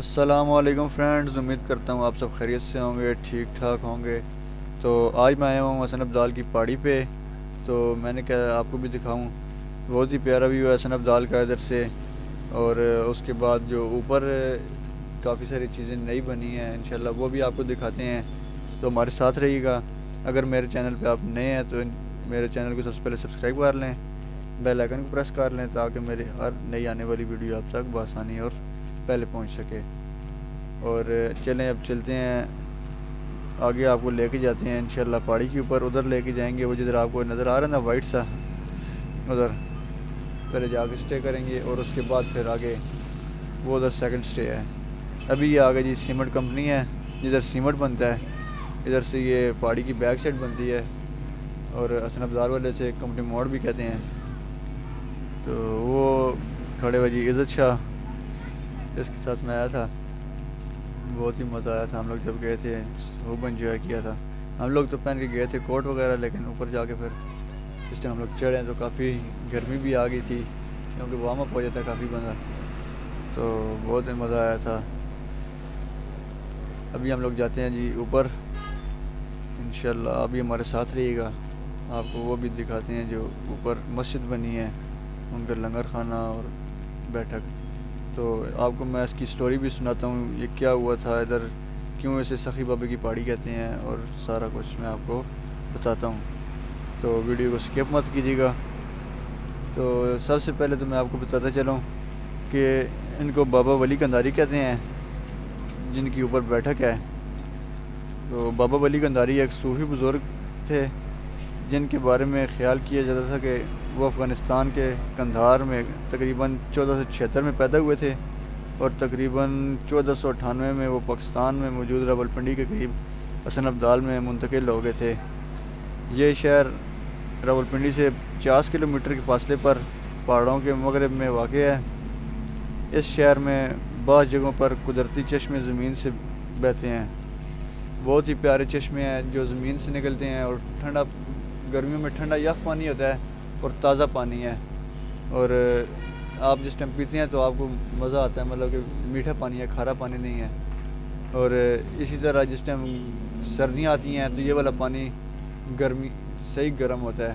السلام علیکم فرینڈز، امید کرتا ہوں آپ سب خیریت سے ہوں گے، ٹھیک ٹھاک ہوں گے۔ تو آج میں آیا ہوں حسن ابدال کی پہاڑی پہ، تو میں نے کہا آپ کو بھی دکھاؤں۔ بہت ہی پیارا ویو ہے حسن ابدال کا ادھر سے، اور اس کے بعد جو اوپر کافی ساری چیزیں نئی بنی ہیں انشاءاللہ وہ بھی آپ کو دکھاتے ہیں، تو ہمارے ساتھ رہیے گا۔ اگر میرے چینل پہ آپ نئے ہیں تو میرے چینل کو سب سے پہلے سبسکرائب کر لیں، بیل آئکن کو پریس کر لیں تاکہ میری ہر نئی آنے والی ویڈیو آپ تک بآسانی اور پہلے پہنچ سکے۔ اور چلیں اب چلتے ہیں آگے، آپ کو لے کے جاتے ہیں انشاءاللہ پہاڑی کے اوپر، ادھر لے کے جائیں گے۔ وہ جدھر آپ کو نظر آ رہا ہے نا وائٹ سا، ادھر پہلے جا کے سٹے کریں گے، اور اس کے بعد پھر آگے وہ ادھر سیکنڈ سٹے ہے۔ ابھی یہ آگے جی سیمنٹ کمپنی ہے جدھر سیمنٹ بنتا ہے، ادھر سے یہ پہاڑی کی بیک سائڈ بنتی ہے، اور حسن ابدال والے سے کمپنی موڑ بھی کہتے ہیں۔ تو وہ کھڑے ہوئے جی عزت شاہ، اس کے ساتھ میں آیا تھا، بہت ہی مزہ آیا تھا ہم لوگ جب گئے تھے، خوب انجوائے کیا تھا۔ ہم لوگ تو پہن کے گئے تھے کوٹ وغیرہ، لیکن اوپر جا کے پھر اس ٹائم ہم لوگ چڑھے تو کافی گرمی بھی آ گئی تھی، کیونکہ وارم اپ ہو جاتا ہے کافی بندہ، تو بہت ہی مزہ آیا تھا۔ ابھی ہم لوگ جاتے ہیں جی اوپر انشاءاللہ، ابھی ہمارے ساتھ رہیے گا، آپ کو وہ بھی دکھاتے ہیں جو اوپر مسجد بنی ہے، ان کا لنگر خانہ اور بیٹھک۔ تو آپ کو میں اس کی سٹوری بھی سناتا ہوں، یہ کیا ہوا تھا ادھر، کیوں اسے سخی بابے کی پہاڑی کہتے ہیں، اور سارا کچھ میں آپ کو بتاتا ہوں، تو ویڈیو کو سکپ مت کیجیے گا۔ تو سب سے پہلے تو میں آپ کو بتاتا چلوں کہ ان کو بابا ولی قنداری کہتے ہیں، جن کی اوپر بیٹھک ہے۔ تو بابا ولی قنداری ایک صوفی بزرگ تھے، جن کے بارے میں خیال کیا جاتا تھا کہ وہ افغانستان کے قندھار میں تقریباً 1476 میں پیدا ہوئے تھے، اور تقریباً 1498 میں وہ پاکستان میں موجود راولپنڈی کے قریب حسن ابدال میں منتقل ہو گئے تھے۔ یہ شہر راولپنڈی سے 50 کلومیٹر کے فاصلے پر پہاڑوں کے مغرب میں واقع ہے۔ اس شہر میں بعض جگہوں پر قدرتی چشمے زمین سے بہتے ہیں، بہت ہی پیارے چشمے ہیں جو زمین سے نکلتے ہیں، اور ٹھنڈا، گرمیوں میں ٹھنڈا یخ پانی ہوتا ہے اور تازہ پانی ہے، اور آپ جس ٹائم پیتے ہیں تو آپ کو مزہ آتا ہے، مطلب کہ میٹھا پانی ہے، کھارا پانی نہیں ہے۔ اور اسی طرح جس ٹائم سردیاں آتی ہیں تو یہ والا پانی گرمی صحیح گرم ہوتا ہے،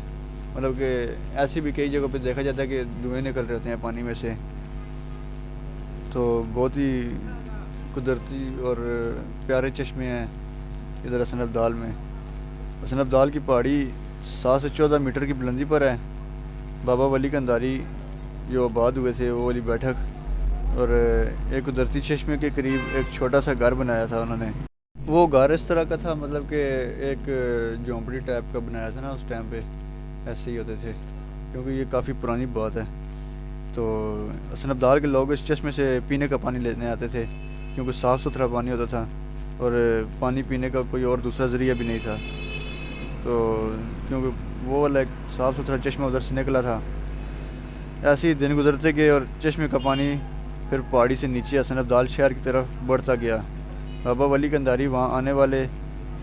مطلب کہ ایسی بھی کئی جگہوں پہ دیکھا جاتا ہے کہ دھوئیں نکل رہے ہوتے ہیں پانی میں سے۔ تو بہت ہی قدرتی اور پیارے چشمے ہیں ادھر حسن ابدال میں۔ حسن ابدال کی پہاڑی 7 سے 14 میٹر کی بلندی پر ہے۔ بابا ولی قنداری جو آباد ہوئے تھے وہ والی بیٹھک، اور ایک قدرتی چشمے کے قریب ایک چھوٹا سا گھر بنایا تھا انہوں نے۔ وہ گھر اس طرح کا تھا، مطلب کہ ایک جھونپڑی ٹائپ کا بنایا تھا نا، اس ٹائم پہ ایسے ہی ہوتے تھے، کیونکہ یہ کافی پرانی بات ہے۔ تو حسن ابدال کے لوگ اس چشمے سے پینے کا پانی لینے آتے تھے، کیونکہ صاف ستھرا پانی ہوتا تھا، اور پانی پینے کا کوئی اور دوسرا ذریعہ بھی نہیں تھا، تو کیونکہ وہ والا ایک صاف ستھرا چشمہ ادھر سے نکلا تھا۔ ایسے ہی دن گزرتے گئے اور چشمے کا پانی پھر پہاڑی سے نیچے حسن ابدال شہر کی طرف بڑھتا گیا۔ بابا ولی قنداری وہاں آنے والے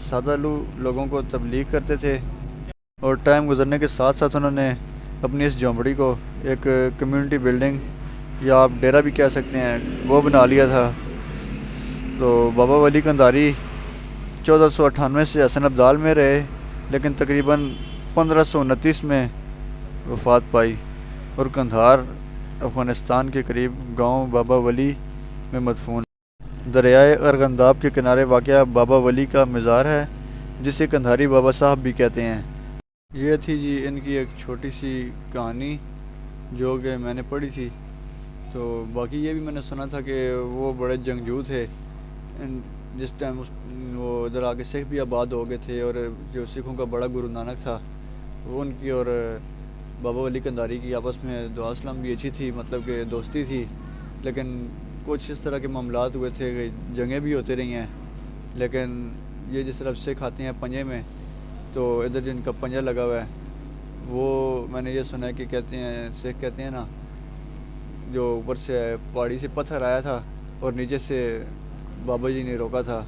سادہ لوگوں کو تبلیغ کرتے تھے، اور ٹائم گزرنے کے ساتھ ساتھ انہوں نے اپنی اس جھونپڑی کو ایک کمیونٹی بلڈنگ، یا آپ ڈیرا بھی کہہ سکتے ہیں، وہ بنا لیا تھا۔ تو بابا ولی قنداری 1498 سے حسن ابدال میں رہے، لیکن تقریباً 1529 میں وفات پائی، اور قندھار افغانستان کے قریب گاؤں بابا ولی میں مدفون۔ دریائے ارغنداب کے کنارے واقع بابا ولی کا مزار ہے، جسے قندھاری بابا صاحب بھی کہتے ہیں۔ یہ تھی جی ان کی ایک چھوٹی سی کہانی جو کہ میں نے پڑھی تھی۔ تو باقی یہ بھی میں نے سنا تھا کہ وہ بڑے جنگجو تھے، جس ٹائم وہ ادھر آ کے سکھ بھی آباد ہو گئے تھے، اور جو سکھوں کا بڑا گرو نانک تھا، وہ ان کی اور بابا ولی قنداری کی آپس میں دعا سلام بھی اچھی تھی، مطلب کہ دوستی تھی، لیکن کچھ اس طرح کے معاملات ہوئے تھے کہ جنگیں بھی ہوتے رہی ہیں۔ لیکن یہ جس طرح سکھ آتے ہیں پنجے میں، تو ادھر جن کا پنجہ لگا ہوا ہے، وہ میں نے یہ سنا ہے کہ کہتے ہیں، سکھ کہتے ہیں نا، جو اوپر سے پہاڑی سے پتھر آیا تھا اور نیچے سے بابا جی نے روکا تھا،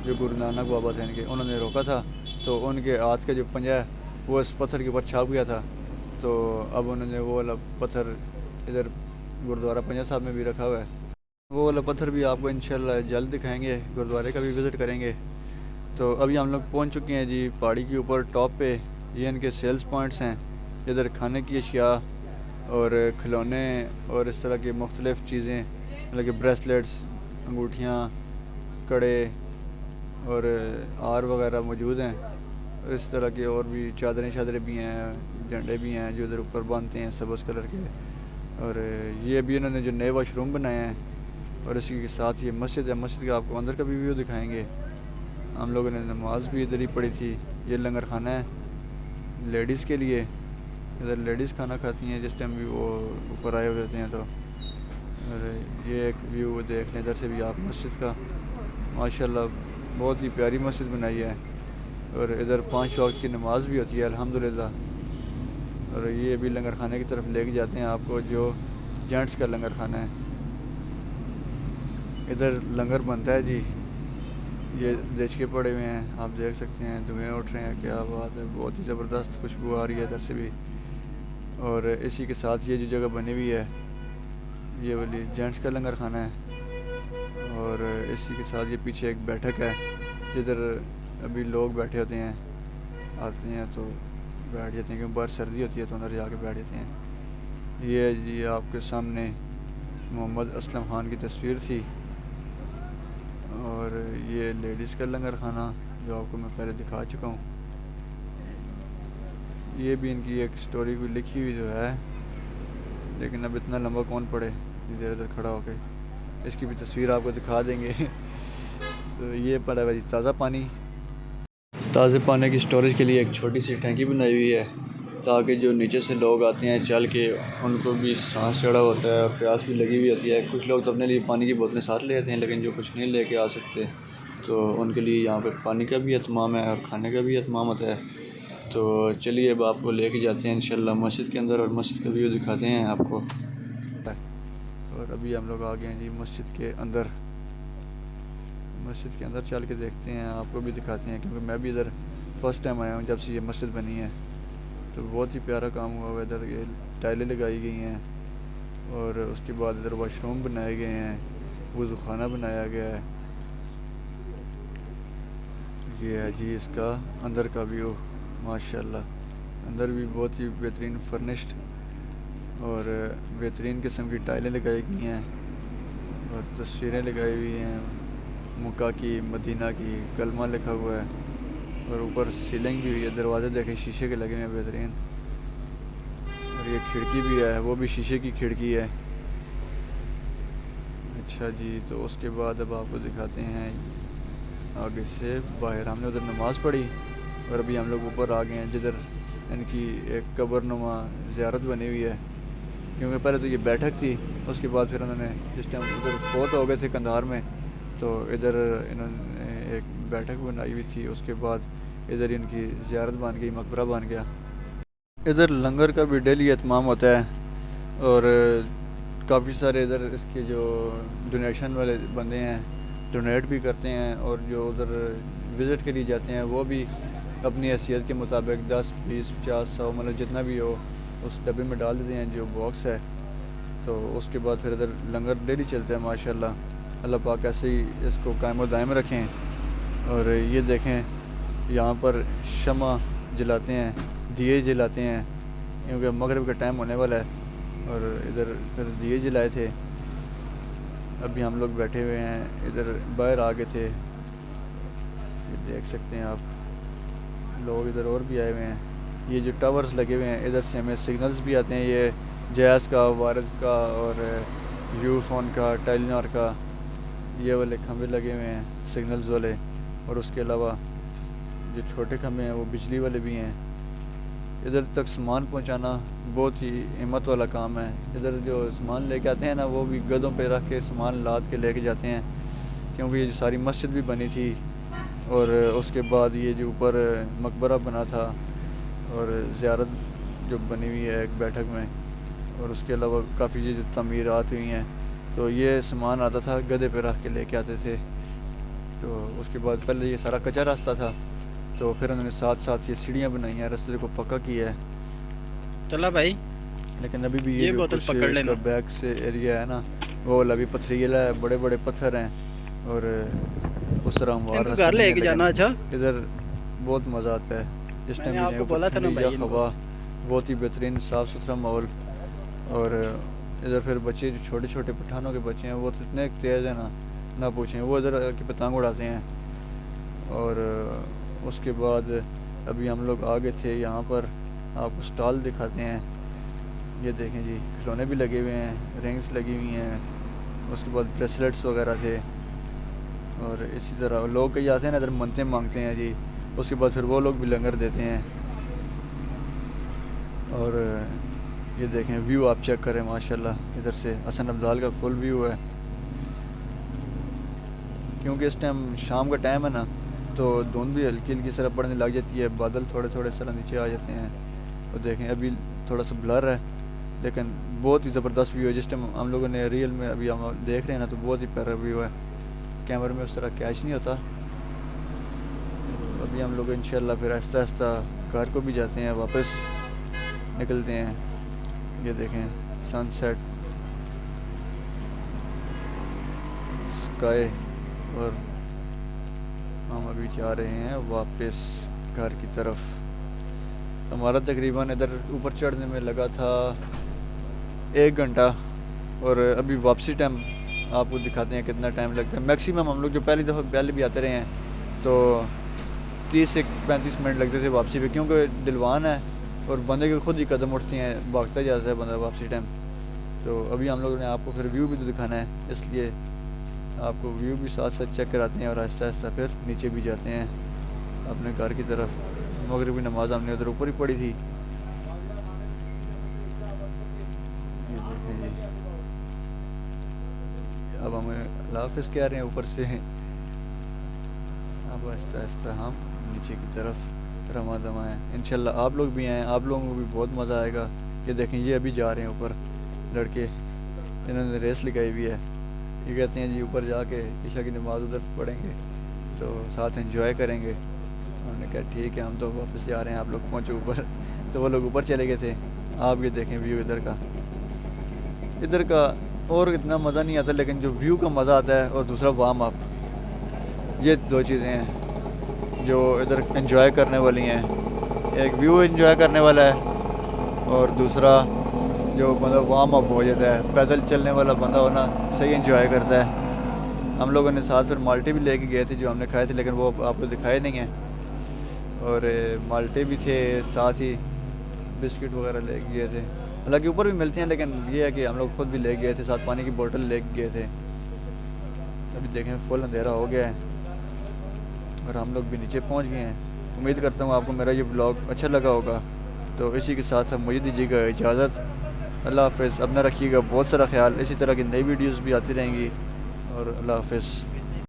جو گرو نانک بابا تھے ان کے، انہوں نے روکا تھا، تو ان کے ہاتھ کا جو پنجہ ہے وہ اس پتھر کے اوپر چھاپ گیا تھا، تو اب انہوں نے وہ والا پتھر ادھر گرودوارہ پنجہ صاحب میں بھی رکھا ہوا ہے۔ وہ والا پتھر بھی آپ کو انشاءاللہ جلد دکھائیں گے، گرودوارے کا بھی وزٹ کریں گے۔ تو ابھی ہم لوگ پہنچ چکے ہیں جی پہاڑی کے اوپر ٹاپ پہ۔ یہ ان کے سیلز پوائنٹس ہیں، ادھر کھانے کی اشیاء اور کھلونے اور اس طرح کی مختلف چیزیں، مطلب کہ بریسلیٹس، انگوٹھیاں، کڑے اور ہار وغیرہ موجود ہیں۔ اس طرح کے اور بھی چادریں بھی ہیں، جھنڈے بھی ہیں جو ادھر اوپر باندھتے ہیں سبز کلر کے۔ اور یہ بھی انہوں نے جو نئے واش روم بنائے ہیں، اور اسی کے ساتھ یہ مسجد ہے، مسجد کا آپ کو اندر کا بھی ویو دکھائیں گے۔ ہم لوگوں نے نماز بھی ادھر ہی پڑھی تھی۔ یہ لنگر خانہ ہے لیڈیز کے لیے، ادھر لیڈیز کھانا کھاتی ہیں جس ٹائم بھی وہ اوپر آئے ہوئے ہوتے ہیں۔ تو اور یہ ایک ویو دیکھ لیں ادھر سے بھی آپ مسجد کا، ماشاءاللہ بہت ہی پیاری مسجد بنائی ہے، اور ادھر 5 وقت کی نماز بھی ہوتی ہے الحمدللہ۔ اور یہ بھی لنگر خانے کی طرف لے کے جاتے ہیں آپ کو، جو جینٹس کا لنگر خانہ ہے۔ ادھر لنگر بنتا ہے جی، یہ دیچکے پڑے ہوئے ہیں، آپ دیکھ سکتے ہیں دھوئیں اٹھ رہے ہیں، کیا بات ہے، بہت ہی زبردست خوشبو آ رہی ہے ادھر سے بھی۔ اور اسی کے ساتھ یہ جو جگہ بنی ہوئی ہے یہ والی جینٹس کا لنگر خانہ ہے، اور اسی کے ساتھ یہ پیچھے ایک بیٹھک ہے جدھر ابھی لوگ بیٹھے ہوتے ہیں، آتے ہیں تو بیٹھ جاتے ہیں، کیونکہ باہر سردی ہوتی ہے تو اندر جا کے بیٹھ جاتے ہیں۔ یہ جی آپ کے سامنے محمد اسلم خان کی تصویر تھی، اور یہ لیڈیز کا لنگر خانہ جو آپ کو میں پہلے دکھا چکا ہوں۔ یہ بھی ان کی ایک سٹوری کوئی لکھی ہوئی جو ہے، لیکن اب اتنا لمبا کون پڑے ادھر ادھر کھڑا ہو کے، اس کی بھی تصویر آپ کو دکھا دیں گے۔ تو یہ پڑا ہے جی تازہ پانی کی سٹوریج کے لیے ایک چھوٹی سی ٹینکی بنائی ہوئی ہے، تاکہ جو نیچے سے لوگ آتے ہیں چل کے ان کو بھی سانس چڑھا ہوتا ہے اور پیاس بھی لگی ہوئی ہوتی ہے۔ کچھ لوگ تو اپنے لیے پانی کی بوتلیں ساتھ لے آتے ہیں، لیکن جو کچھ نہیں لے کے آ سکتے تو ان کے لیے یہاں پہ پانی کا بھی اہتمام ہے اور کھانے کا بھی اہتمام ہوتا ہے۔ تو چلیے اب آپ کو لے کے جاتے ہیں انشاءاللہ مسجد کے اندر، اور مسجد کا ویو دکھاتے ہیں آپ کو۔ اور ابھی ہم لوگ آ گئے ہیں جی مسجد کے اندر، مسجد کے اندر چل کے دیکھتے ہیں، آپ کو بھی دکھاتے ہیں، کیونکہ میں بھی ادھر فرسٹ ٹائم آیا ہوں جب سے یہ مسجد بنی ہے۔ تو بہت ہی پیارا کام ہوا ہوا ہے، ادھر یہ ٹائلیں لگائی گئی ہیں، اور اس کے بعد ادھر واش روم بنائے گئے ہیں، وضو خانہ بنایا گیا ہے۔ یہ ہے جی اس کا اندر کا ویو، ماشاءاللہ اندر بھی بہت ہی بہترین فرنشڈ اور بہترین قسم کی ٹائلیں لگائی گئی ہیں، اور تصویریں لگائی ہوئی ہیں مکہ کی، مدینہ کی، کلمہ لکھا ہوا ہے، اور اوپر سیلنگ بھی ہوئی ہے، دروازے دیکھیں شیشے کے لگے ہیں بہترین، اور یہ کھڑکی بھی ہے، وہ بھی شیشے کی کھڑکی ہے۔ اچھا جی، تو اس کے بعد اب آپ کو دکھاتے ہیں آگے سے باہر۔ ہم نے ادھر نماز پڑھی، اور ابھی ہم لوگ اوپر آ گئے ہیں جدھر ان کی ایک قبر نما زیارت بنی ہوئی ہے، کیونکہ پہلے تو یہ بیٹھک تھی، اس کے بعد پھر انہوں نے جس ٹائم ادھر فوت ہو گئے تھے کندھار میں، تو ادھر انہوں نے ایک بیٹھک بنائی ہوئی تھی، اس کے بعد ادھر ان کی زیارت بن گئی، مقبرہ بن گیا۔ ادھر لنگر کا بھی ڈیلی اہتمام ہوتا ہے، اور کافی سارے ادھر اس کے جو ڈونیشن والے بندے ہیں ڈونیٹ بھی کرتے ہیں، اور جو ادھر وزٹ کے لیے جاتے ہیں وہ بھی اپنی حیثیت کے مطابق 10 20 50 100 مطلب جتنا بھی ہو اس ڈبے میں ڈال دیتے ہیں جو باکس ہے۔ تو اس کے بعد پھر ادھر لنگر ڈیلی چلتا ہے ماشاءاللہ، اللہ پاک ایسے ہی اس کو قائم و دائم رکھیں۔ اور یہ دیکھیں یہاں پر شمع جلاتے ہیں، دیے جلاتے ہیں، کیونکہ مغرب کا ٹائم ہونے والا ہے، اور ادھر پھر دیے جلائے تھے۔ ابھی ہم لوگ بیٹھے ہوئے ہیں، ادھر باہر آ گئے تھے، یہ دیکھ سکتے ہیں آپ، لوگ ادھر اور بھی آئے ہوئے ہیں۔ یہ جو ٹاورز لگے ہوئے ہیں ادھر سے ہمیں سگنلز بھی آتے ہیں، یہ جیز کا، وارد کا، اور یو فون کا، ٹیلی کا، یہ والے کھمبے لگے ہوئے ہیں سگنلز والے، اور اس کے علاوہ جو چھوٹے کھمبے ہیں وہ بجلی والے بھی ہیں۔ ادھر تک سامان پہنچانا بہت ہی ہمت والا کام ہے، ادھر جو سامان لے کے آتے ہیں نا وہ بھی گدوں پہ رکھ کے سامان لاد کے لے کے جاتے ہیں، کیونکہ یہ ساری مسجد بھی بنی تھی، اور اس کے بعد یہ جو اوپر مقبرہ بنا تھا، اور زیارت جو بنی ہوئی ہے ایک بیٹھک میں، اور اس کے علاوہ کافی جو تعمیرات ہوئی ہیں، تو یہ سامان آتا تھا گدے پہ رکھ کے لے کے آتے تھے۔ تو اس کے بعد پہلے یہ سارا کچا راستہ تھا، تو پھر انہوں نے ساتھ ساتھ یہ سیڑھیاں بنائی ہیں، راستے کو پکا کیا ہے۔ چلا بھائی لیکن ابھی بھی یہ جو بوتل کچھ پکڑ اس کا لینا۔ بیک سے ایریا ہے نا وہ والا بھی پتھریلا ہے, بڑے بڑے پتھر ہیں, اور اس طرح ہموار ان کو راستہ گھر نہیں لے ہے, کے لیکن جانا. اچھا ادھر بہت مزہ آتا ہے جس میں ٹائم نے بھی آپ جائیں کو اوپر. بولا تھا نا ٹھنڈی بھائی یخ ان کو. ہوا, بہت ہی بہترین صاف ستھرا ماحول. اور ادھر پھر بچے جو چھوٹے چھوٹے پٹھانوں کے بچے ہیں وہ تو اتنے تیز ہیں نہ پوچھیں, وہ ادھر کی پتنگ اڑاتے ہیں. اور اس کے بعد ابھی ہم لوگ آگے تھے, یہاں پر آپ کو سٹال دکھاتے ہیں. یہ دیکھیں جی, کھلونے بھی لگے ہوئے ہیں, رنگس لگی ہوئی ہیں, اس کے بعد بریسلیٹس وغیرہ تھے. اور اسی طرح لوگ کئی آتے ہیں نا ادھر منتیں مانگتے ہیں جی, اس کے بعد پھر وہ لوگ بھی لنگر دیتے ہیں. اور یہ دیکھیں ویو آپ چیک کریں, ماشاءاللہ ادھر سے حسن ابدال کا فل ویو ہے. کیونکہ اس ٹائم شام کا ٹائم ہے نا, تو دھند بھی ہلکی ہلکی طرح پڑنے لگ جاتی ہے, بادل تھوڑے تھوڑے طرح نیچے آ جاتے ہیں. اور دیکھیں ابھی تھوڑا سا بلر ہے, لیکن بہت ہی زبردست ویو ہے. جس ٹائم ہم لوگوں نے ریئل میں ابھی ہم دیکھ رہے ہیں نا, تو بہت ہی پیارا ویو ہے, کیمرے میں اس طرح کیچ نہیں ہوتا. ابھی ہم لوگ انشاءاللہ پھر آہستہ آہستہ گھر کو بھی جاتے ہیں, واپس نکلتے ہیں. یہ دیکھیں سن سیٹ اسکائی, اور ہم ابھی جا رہے ہیں واپس گھر کی طرف. ہمارا تقریباً ادھر اوپر چڑھنے میں لگا تھا 1 گھنٹہ, اور ابھی واپسی ٹائم آپ کو دکھاتے ہیں کتنا ٹائم لگتا ہے. میکسیمم ہم لوگ جو پہلی دفعہ پہلے بھی آتے رہے ہیں تو 30 سے 35 منٹ لگتے تھے واپسی پہ, کیونکہ ڈلوان ہے اور بندے کے خود ہی قدم اٹھتے ہیں, بھاگتا جاتا ہے بندہ واپسی ٹائم. تو ابھی ہم لوگوں نے آپ کو پھر ویو بھی تو دکھانا ہے, اس لیے آپ کو ویو بھی ساتھ ساتھ چیک کراتے ہیں, اور آہستہ آہستہ پھر نیچے بھی جاتے ہیں اپنے گھر کی طرف. مغربی نماز ہم نے ادھر اوپر ہی پڑھی تھی. یہ دیکھیں جی, اب ہمیں اللہ حافظ کہہ رہے ہیں اوپر سے, اب آہستہ آہستہ ہم نیچے کی طرف رواں دواں ہیں. انشاءاللہ آپ لوگ بھی آئیں, آپ لوگوں کو بھی بہت مزہ آئے گا. یہ دیکھیں یہ ابھی جا رہے ہیں اوپر لڑکے, انہوں نے ریس لگائی ہوئی ہے. یہ کہتے ہیں جی اوپر جا کے عشاء کی نماز ادھر پڑھیں گے تو ساتھ انجوائے کریں گے. ہم نے کہا ٹھیک ہے, ہم تو واپس جا رہے ہیں, آپ لوگ پہنچو اوپر. تو وہ لوگ اوپر چلے گئے تھے. آپ یہ دیکھیں ویو ادھر کا اور اتنا مزہ نہیں آتا, لیکن جو ویو کا مزہ آتا ہے, اور دوسرا وارم اپ, یہ 2 چیزیں ہیں جو ادھر انجوائے کرنے والی ہیں. ایک ویو انجوائے کرنے والا ہے, اور دوسرا جو بندہ وارم اپ ہو جاتا ہے, پیدل چلنے والا بندہ ہونا صحیح انجوائے کرتا ہے. ہم لوگوں نے ساتھ پھر مالٹے بھی لے کے گئے تھے جو ہم نے کھائے تھے, لیکن وہ آپ کو دکھائے نہیں ہیں. اور مالٹے بھی تھے, ساتھ ہی بسکٹ وغیرہ لے کے گئے تھے. حالانکہ اوپر بھی ملتے ہیں, لیکن یہ ہے کہ ہم لوگ خود بھی لے گئے تھے, ساتھ پانی کی بوٹل لے کے گئے تھے. ابھی دیکھیں فل اندھیرا ہو گیا ہے, اور ہم لوگ بھی نیچے پہنچ گئے ہیں. امید کرتا ہوں آپ کو میرا یہ بلاگ اچھا لگا ہوگا. تو اسی کے ساتھ مجھے دیجیے گا اجازت. اللہ حافظ, اپنا رکھیے گا بہت سارا خیال. اسی طرح کی نئی ویڈیوز بھی آتی رہیں گی, اور اللہ حافظ.